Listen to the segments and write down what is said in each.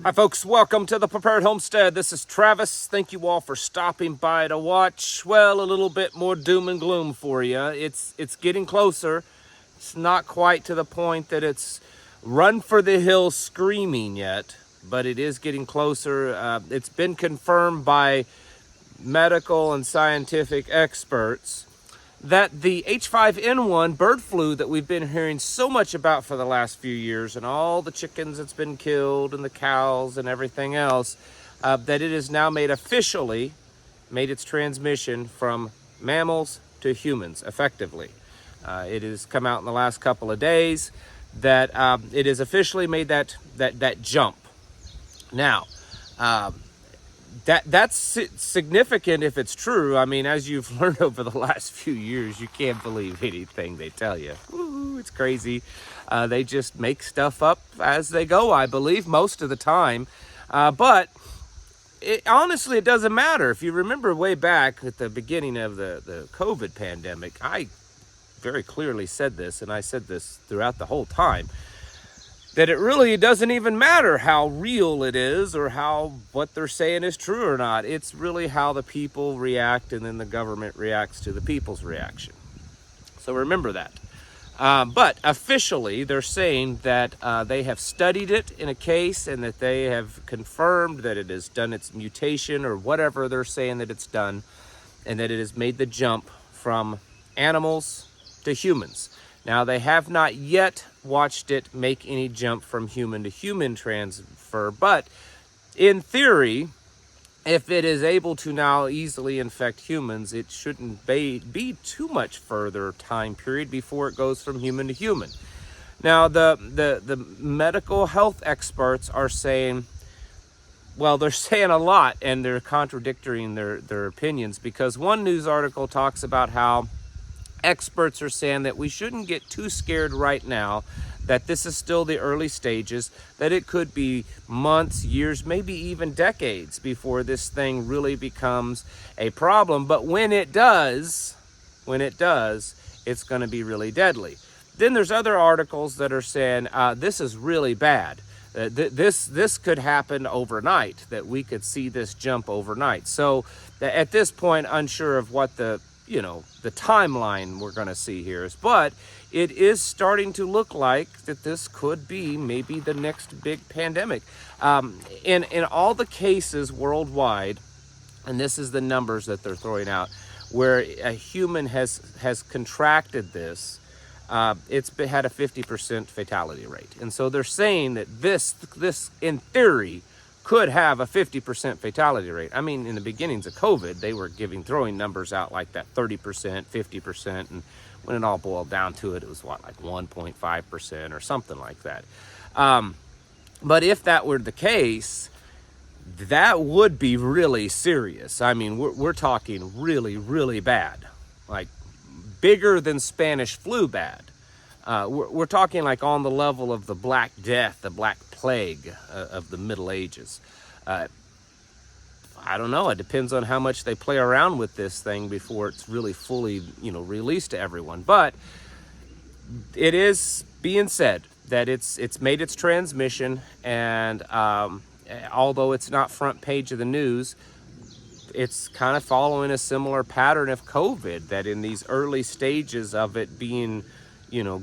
Hi folks, welcome to the Prepared Homestead. This is Travis. Thank you all for stopping by to watch. Well, a little bit more doom and gloom for you. It's getting closer. It's not quite to the point that it's run for the hills screaming yet, but it is getting closer. It's been confirmed by medical and scientific experts that the H5N1 bird flu that we've been hearing so much about for the last few years, and all the chickens that's been killed and the cows and everything else, that it has now made its transmission from mammals to humans effectively. It has come out in the last couple of days that it has officially made that jump. Now, that's significant if it's true. I mean, as you've learned over the last few years, you can't believe anything they tell you. Ooh, it's crazy. They just make stuff up as they go, I believe, most of the time. But honestly, it doesn't matter. If you remember way back at the beginning of the COVID pandemic, I very clearly said this, and I said this throughout the whole time, that it really doesn't even matter how real it is or how what they're saying is true or not. It's really how the people react, and then the government reacts to the people's reaction. So remember that. But officially, they're saying that they have studied it in a case and that they have confirmed that it has done its mutation or whatever they're saying that it's done, and that it has made the jump from animals to humans. Now, they have not yet watched it make any jump from human to human transfer, but in theory, if it is able to now easily infect humans, it shouldn't be too much further time period before it goes from human to human. Now, the medical health experts are saying, well, they're saying a lot, and they're contradicting their opinions, because one news article talks about how experts are saying that we shouldn't get too scared right now, that this is still the early stages, that it could be months, years, maybe even decades before this thing really becomes a problem. But when it does, it's going to be really deadly. Then there's other articles that are saying this is really bad. This could happen overnight, that we could see this jump overnight. So at this point, unsure of what the timeline we're going to see here is, but it is starting to look like that this could be maybe the next big pandemic. In all the cases worldwide, and this is the numbers that they're throwing out, where a human has contracted this, it's had a 50% fatality rate. And so they're saying that this in theory could have a 50% fatality rate. I mean, in the beginnings of COVID, they were throwing numbers out like that, 30%, 50%, and when it all boiled down to it, it was like 1.5% or something like that. But if that were the case, that would be really serious. I mean, we're talking really, really bad, like bigger than Spanish flu bad. We're talking like on the level of the Black Death, the Black Plague of the Middle Ages. I don't know. It depends on how much they play around with this thing before it's really fully, released to everyone. But it is being said that it's made its transmission, and although it's not front page of the news, it's kind of following a similar pattern of COVID, that in these early stages of it being,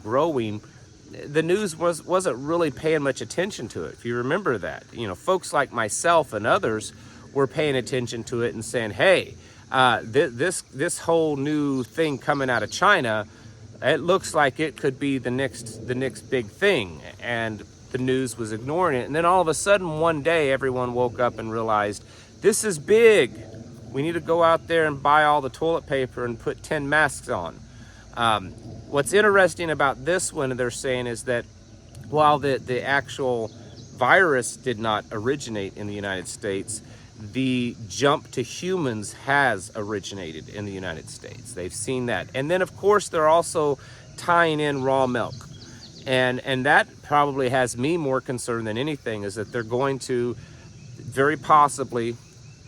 growing, the news wasn't really paying much attention to it. If you remember that, folks like myself and others were paying attention to it and saying, hey, this whole new thing coming out of China, it looks like it could be the next big thing. And the news was ignoring it. And then all of a sudden, one day, everyone woke up and realized, this is big. We need to go out there and buy all the toilet paper and put 10 masks on. What's interesting about this one, they're saying, is that while the actual virus did not originate in the United States, the jump to humans has originated in the United States. They've seen that. And then, of course, they're also tying in raw milk. And that probably has me more concerned than anything, is that they're going to very possibly,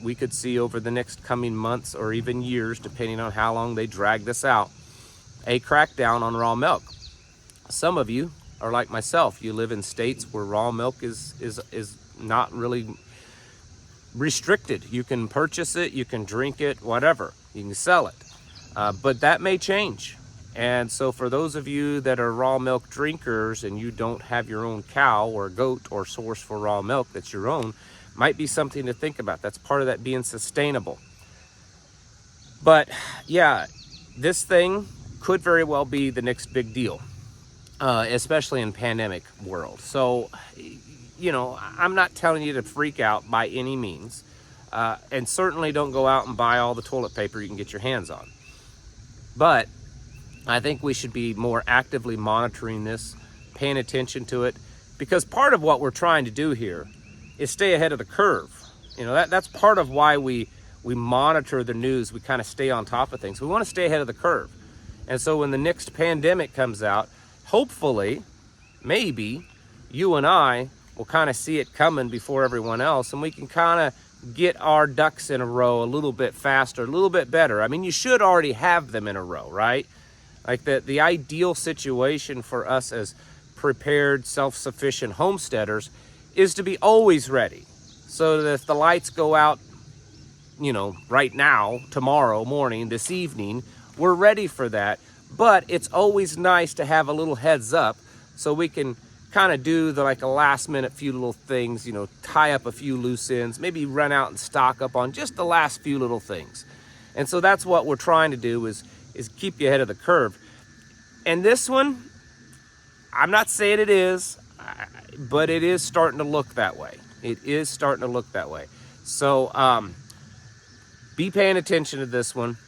we could see over the next coming months or even years, depending on how long they drag this out, a crackdown on raw milk. Some of you are like myself. You live in states where raw milk is not really restricted. You can purchase it, you can drink it, whatever. You can sell it. But that may change. And so for those of you that are raw milk drinkers and you don't have your own cow or goat or source for raw milk that's your own, might be something to think about. That's part of that being sustainable. But yeah, this thing could very well be the next big deal, especially in pandemic world. So, you know, I'm not telling you to freak out by any means. And certainly don't go out and buy all the toilet paper you can get your hands on. But I think we should be more actively monitoring this, paying attention to it, because part of what we're trying to do here is stay ahead of the curve. You know, that's part of why we monitor the news. We kind of stay on top of things. We want to stay ahead of the curve. And so when the next pandemic comes out, hopefully, maybe, you and I will kind of see it coming before everyone else, and we can kind of get our ducks in a row a little bit faster, a little bit better. I mean, you should already have them in a row, right? Like the ideal situation for us as prepared, self-sufficient homesteaders is to be always ready. So that if the lights go out, you know, right now, tomorrow morning, this evening, we're ready for that. But it's always nice to have a little heads up so we can kind of do like a last minute few little things, you know, tie up a few loose ends, maybe run out and stock up on just the last few little things. And so that's what we're trying to do is keep you ahead of the curve. And this one, I'm not saying it is, but it is starting to look that way. It is starting to look that way. So be paying attention to this one.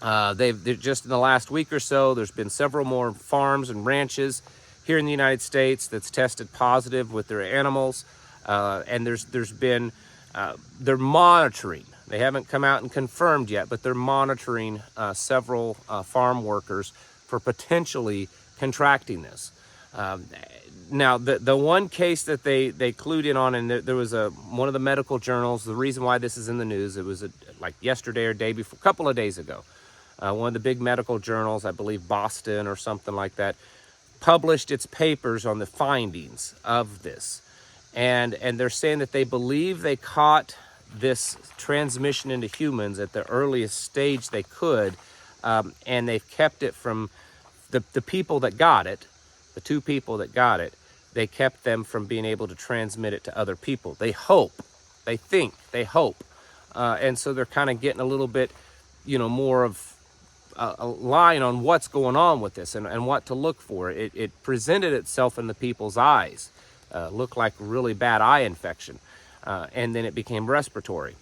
They're just in the last week or so, there's been several more farms and ranches here in the United States that's tested positive with their animals. And there's been, they're monitoring. They haven't come out and confirmed yet, but they're monitoring several farm workers for potentially contracting this. Now, the one case that they clued in on, and there was one of the medical journals, the reason why this is in the news, it was like yesterday or day before, a couple of days ago. One of the big medical journals, I believe Boston or something like that, published its papers on the findings of this. And they're saying that they believe they caught this transmission into humans at the earliest stage they could, and they've kept it from the people that got it, the two people that got it, they kept them from being able to transmit it to other people. They hope, they think, they hope. And so they're kind of getting a little bit, you know, more of a line on what's going on with this and what to look for. It presented itself in the people's eyes, looked like really bad eye infection, and then it became respiratory.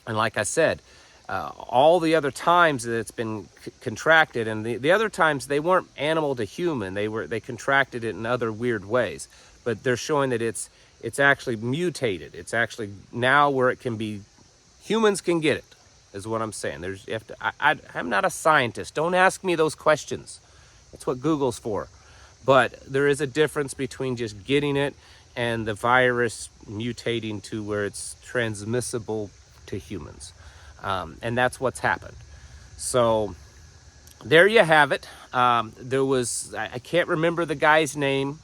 And like I said, all the other times that it's been contracted, and the other times they weren't animal to human, they contracted it in other weird ways, but they're showing that it's actually mutated. It's actually now where it can be, humans can get it, is what I'm saying. I'm not a scientist. Don't ask me those questions. That's what Google's for. But there is a difference between just getting it and the virus mutating to where it's transmissible to humans. And that's what's happened. So there you have it. There was, I can't remember the guy's name.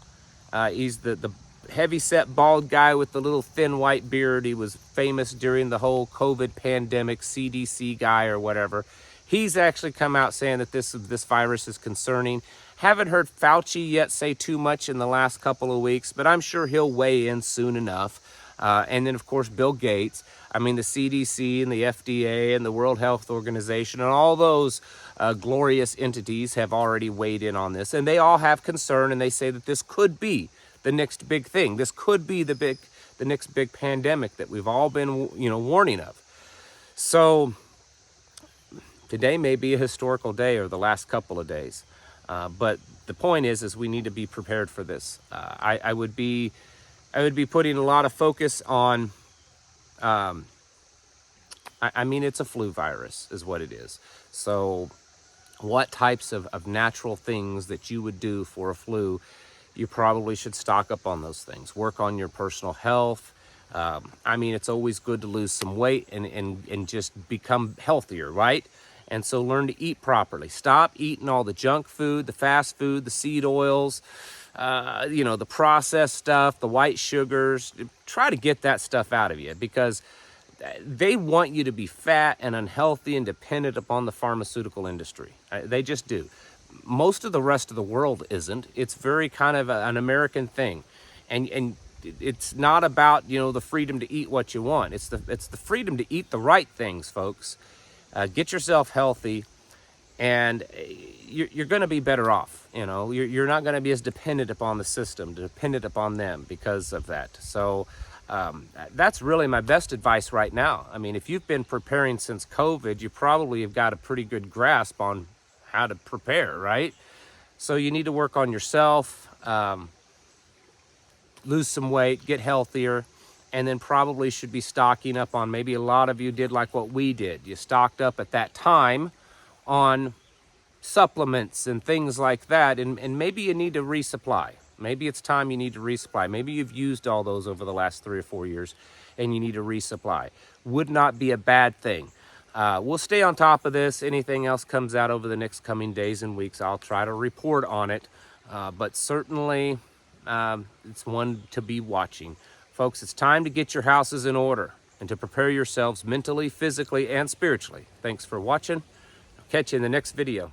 He's the heavy-set bald guy with the little thin white beard. He was famous during the whole COVID pandemic, CDC guy or whatever. He's actually come out saying that this virus is concerning. Haven't heard Fauci yet say too much in the last couple of weeks, but I'm sure he'll weigh in soon enough. And then, of course, Bill Gates. I mean, the CDC and the FDA and the World Health Organization and all those glorious entities have already weighed in on this. And they all have concern, and they say that this could be the next big thing. This could be the next big pandemic that we've all been, you know, warning of. So today may be a historical day, or the last couple of days. But the point is we need to be prepared for this. I would be putting a lot of focus on, I mean, it's a flu virus is what it is. So what types of natural things that you would do for a flu, you probably should stock up on those things. Work on your personal health. I mean, it's always good to lose some weight and just become healthier, right? And so learn to eat properly. Stop eating all the junk food, the fast food, the seed oils, you know, the processed stuff, the white sugars. Try to get that stuff out of you, because they want you to be fat and unhealthy and dependent upon the pharmaceutical industry. They just do. Most of the rest of the world isn't. It's very kind of an American thing. And it's not about, you know, the freedom to eat what you want. It's the freedom to eat the right things, folks. Get yourself healthy, and you're going to be better off. You know, you're not going to be as dependent upon the system, dependent upon them because of that. So that's really my best advice right now. I mean, if you've been preparing since COVID, you probably have got a pretty good grasp on how to prepare, right? So you need to work on yourself, lose some weight, get healthier, and then probably should be stocking up on, maybe a lot of you did like what we did. You stocked up at that time on supplements and things like that, and maybe you need to resupply. Maybe it's time you need to resupply. Maybe you've used all those over the last 3 or 4 years and you need to resupply. Would not be a bad thing. We'll stay on top of this. Anything else comes out over the next coming days and weeks, I'll try to report on it. But certainly, it's one to be watching. Folks, it's time to get your houses in order and to prepare yourselves mentally, physically, and spiritually. Thanks for watching. I'll catch you in the next video.